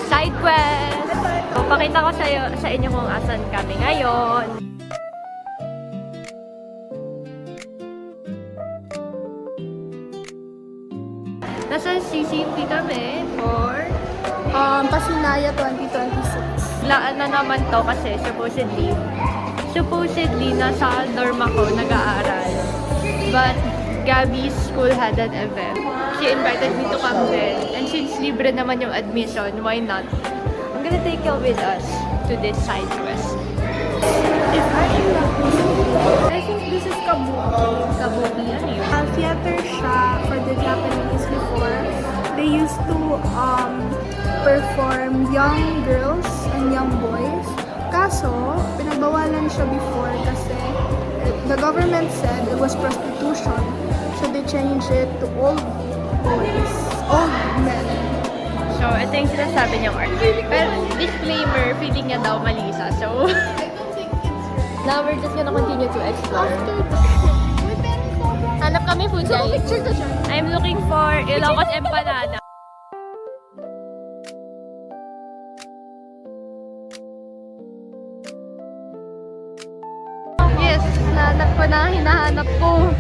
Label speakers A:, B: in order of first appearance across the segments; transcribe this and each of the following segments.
A: side quest. So, pakita ko sa inyo kung asan kami ngayon. Nasa CCP kami for
B: Pasinaya 2026.
A: laan na naman to kasi supposedly nasa dorm ako nag-aaral. But Gabby's school had an event. She invited me to come then. And since libre naman yung admission, why not? I'm gonna take you with us to this side quest.
B: I think this is Kabuki.
A: Kabuki, ano yun?
B: Theater siya for the Japanese before. They used to perform young girls and young boys. Kaso, pinagbawalan siya before kasi the government said it was prostitution. So they changed it to old boys, old men.
A: So, ito yung sinasabi niyang art. Pero, disclaimer, feeling niya daw malisa. So, now we're just gonna continue to explore. Hanap kami food guys. I'm looking for Ilocos Empanada. Yes, nahanap ko na hinahanap ko.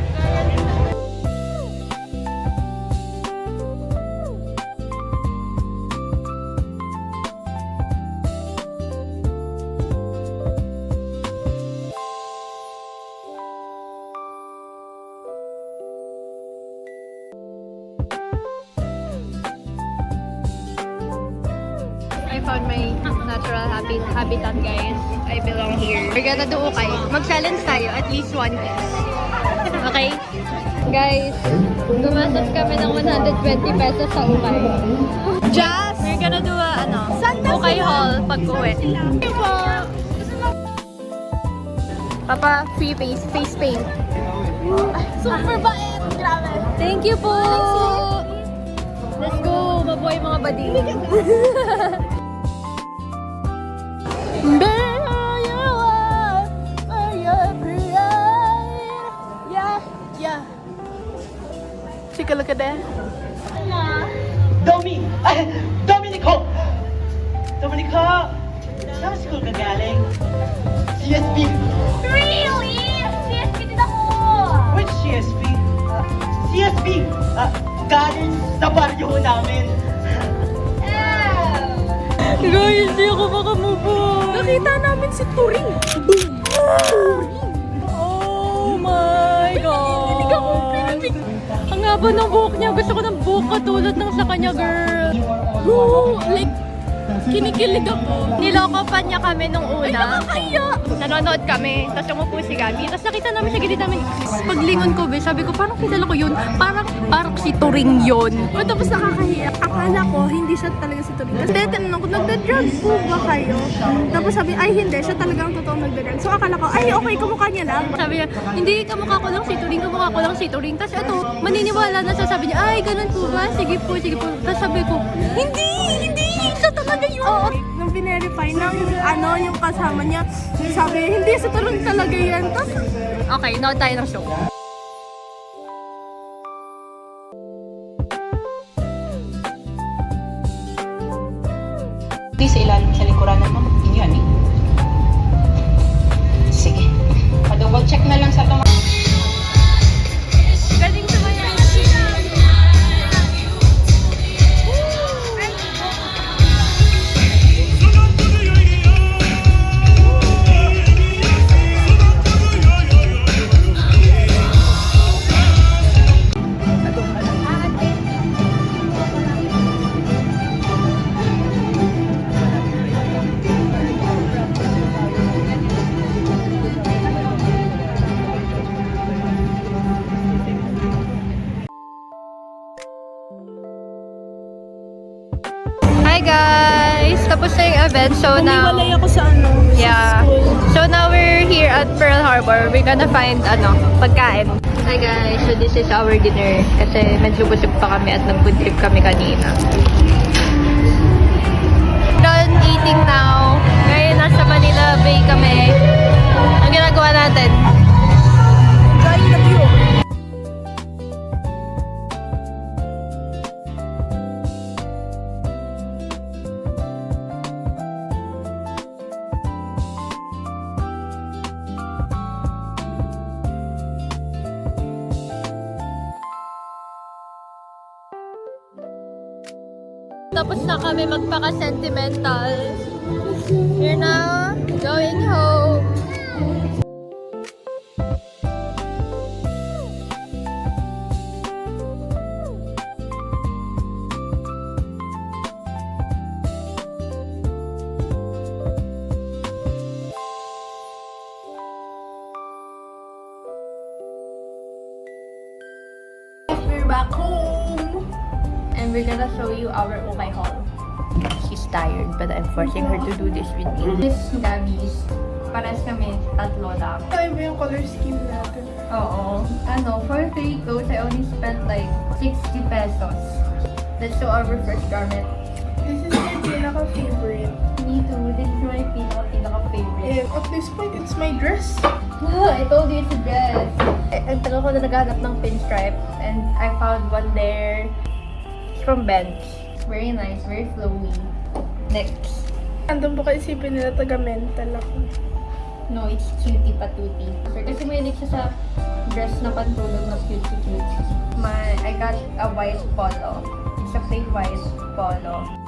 A: I found my natural habitat, guys. I belong here. We're gonna do okay. Mag-challenge tayo, at least one piece. Okay? Guys, gumastos kami ng 120 pesos sa ukay.
B: Just
A: We're gonna do a, ukay haul pag-uwi.
B: Papa, free face paint. Super bait! Grabe!
A: Thank you po! Let's go! Mabuhay mga bading!
B: Yeah. Take a look at that.
C: Dominico! Saan school ka galing? CSP!
A: Really? CSP din ako!
C: Which CSP? CSP! Galing sa baryo namin.
A: Guys, hindi ako makamove.
B: Nakita namin si Turing.
A: Oh my God! Ang haba ng buhok niya. Gusto ko ng buhok katulad ng sa kanya, girl.
B: Like, kinikilig ako.
A: Niloko pa niya kami nung
B: Ay,
A: una.
B: nakakaya!
A: Nanonood kami, tapos umupo si Gabi. Tapos nakita namin sa gilid namin. Paglingon ko, sabi ko, parang kilala ko yun. Parang si Turing yun.
B: O, tapos nakakahiya. Akala ko, hindi siya talaga si Turing. Kasi tinanong ko, nagda-drug po ba kayo? Tapos sabi, ay hindi, siya talagang totoong nagda-drug. So akala ko, ay okay, kamukha niya lang.
A: Sabi niya, hindi, kamukha ko lang si Turing, kamukha ko lang si Turing. Tapos ito, maniniwala na siya. Sabi niya, ay, ganun po ba? Sige po. Tapos sabi ko, hindi, siya talaga yun.
B: Oo, nung binerify ng yung kasama niya, sabi, hindi sa Turing talaga yan. Tapos,
A: Okay, now tayo ng show.
D: Di sa ilalim sa likuran mo, inyo ni. Sige. Pa-double check na lang sa itong
A: Galing sa mga Hi guys! Tapos na yung event. So now,
B: umiwalay ako sa
A: yeah. So now we're here at Pearl Harbor. We're gonna find pagkain. Hi guys! So this is our dinner. Kasi medyo busog pa kami at nag-food trip kami kanina. Done eating now. Ngayon nasa Manila Bay kami. Ang ginagawa natin?
B: Enjoying the view.
A: tapos na kami magpaka-sentimental. We're now going home.
B: We're back home.
A: And we're gonna show you our Ukay haul. She's tired, but I'm forcing her to do this with me. This Gabby's. Pares kami, tatlo lang.
B: Ito yung color scheme natin.
A: Oo. For 3 clothes, I only spent like 60 pesos. Let's show our first garment.
B: This is my pinaka-favorite.
A: Me too. This is my pinaka-favorite.
B: And at this point, it's my dress.
A: I told you it's a dress. Ang tagal ko na naghanap ng pinstripe. And I found one there. It's from Bench. Very nice. Very flowy. Next.
B: Andun po kayo isipin nila taga-mental ako.
A: No, it's cutie patuti. Kasi mahilig siya sa dress na pantulog na cute. I got a white polo. It's a plain white polo.